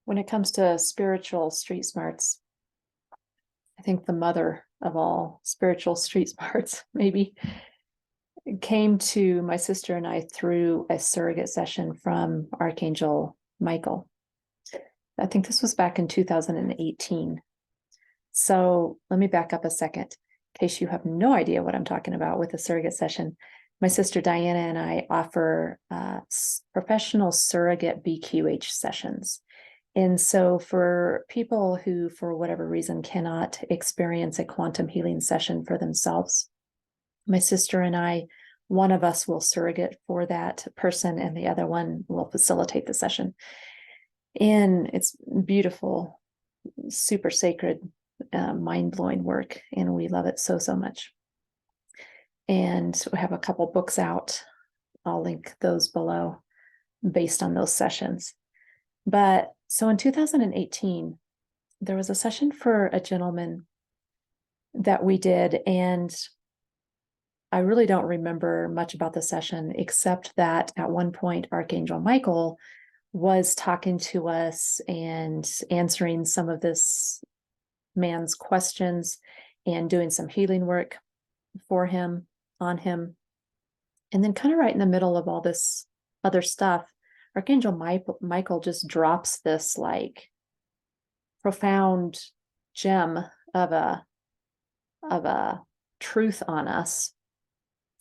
When it comes to spiritual street smarts, I think the mother of all spiritual street smarts maybe came to my sister and I through a surrogate session from Archangel Michael. I think this was back in 2018. So let me back up a second in case you have no idea what I'm talking about with a surrogate session. My sister Diana and I offer professional surrogate BQH sessions. And so for people who, for whatever reason, cannot experience a quantum healing session for themselves, my sister and I, one of us will surrogate for that person and the other one will facilitate the session. And it's beautiful, super sacred, mind-blowing work, and we love it so much. And we have a couple books out. I'll link those below based on those sessions. But so in 2018, there was a session for a gentleman that we did, and I really don't remember much about the session, except that at one point, Archangel Michael was talking to us and answering some of this man's questions and doing some healing work for him, on him. And then kind of right in the middle of all this other stuff, Archangel Michael just drops this like profound gem of a truth on us.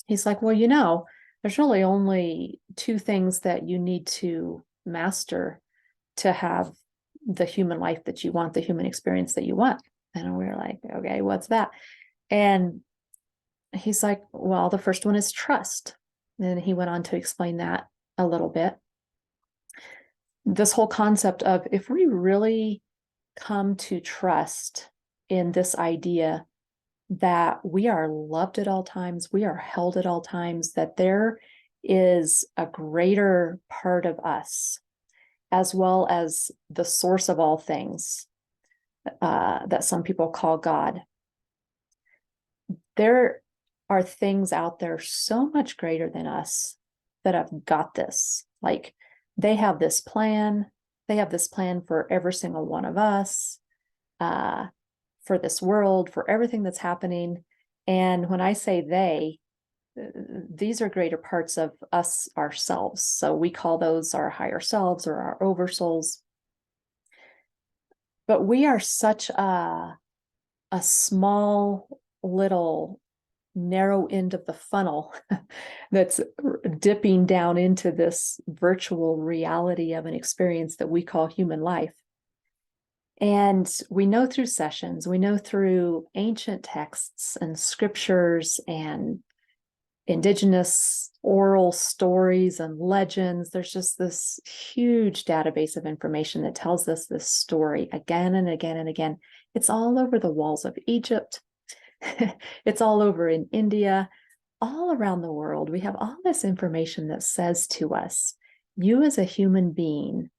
He's like, well, there's really only two things that you need to master to have the human life that you want, the human experience that you want. And we're like, okay, what's that? And he's like, well, the first one is trust. And he went on to explain that a little bit. This whole concept of if we really come to trust in this idea that we are loved at all times, we are held at all times, that there is a greater part of us, as well as the source of all things, that some people call God. There are things out there so much greater than us that have got this. Like they have this plan. They have this plan for every single one of us, for this world, for everything that's happening. And when I say they, these are greater parts of us ourselves. So we call those our higher selves or our oversouls. But we are such a small little narrow end of the funnel that's dipping down into this virtual reality of an experience that we call human life. And we know through sessions, we know through ancient texts and scriptures and indigenous oral stories and legends, there's just this huge database of information that tells us this story again and again and again. It's all over the walls of Egypt. It's all over in India, all around the world. We have all this information that says to us, you as a human being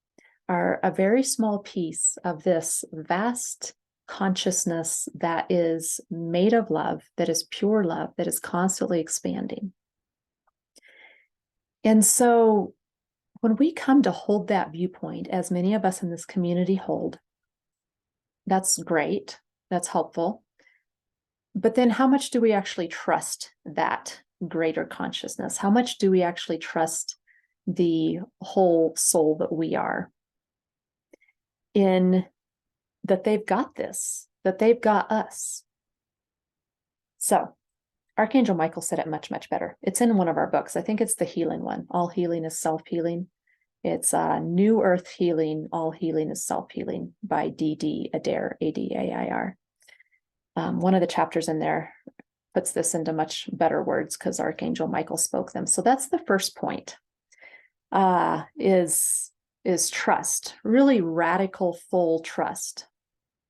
are a very small piece of this vast consciousness that is made of love, that is pure love, that is constantly expanding. And so when we come to hold that viewpoint, as many of us in this community hold, that's great, that's helpful. But then how much do we actually trust that greater consciousness? How much do we actually trust the whole soul that we are, in that they've got this, that they've got us? So Archangel Michael said it much better. It's in one of our books. I think it's the healing one. All healing is self-healing. It's New Earth Healing, All Healing is Self-Healing by D.D. Adair, A-D-A-I-R. One of the chapters in there puts this into much better words because Archangel Michael spoke them. So that's the first point, is trust, really radical, full trust.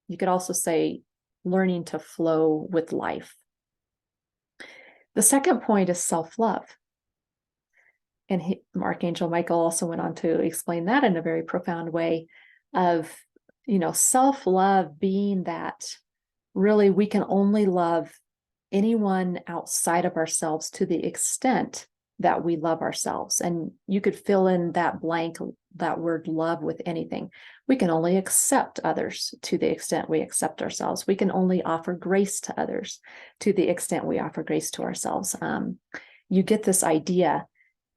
You could also say learning to flow with life. The second point is self-love. And Archangel Michael also went on to explain that in a very profound way of, self-love being that really we can only love anyone outside of ourselves to the extent that we love ourselves. And you could fill in that blank, that word love, with anything. We can only accept others to the extent we accept ourselves. We can only offer grace to others to the extent we offer grace to ourselves. You get this idea.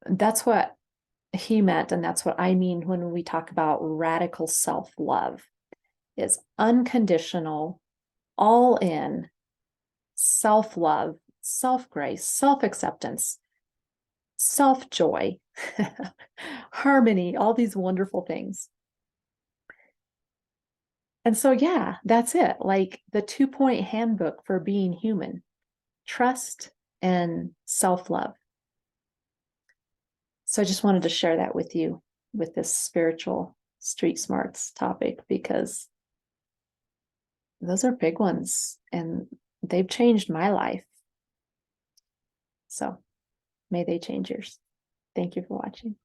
That's what he meant, and that's what I mean when we talk about radical self-love, is unconditional, all in self-love, self-grace, self-acceptance, self-joy, harmony, all these wonderful things. And so, yeah, that's it. Like the 2-point handbook for being human: trust and self-love. So I just wanted to share that with you with this spiritual street smarts topic, because those are big ones and they've changed my life. So may they change yours. Thank you for watching.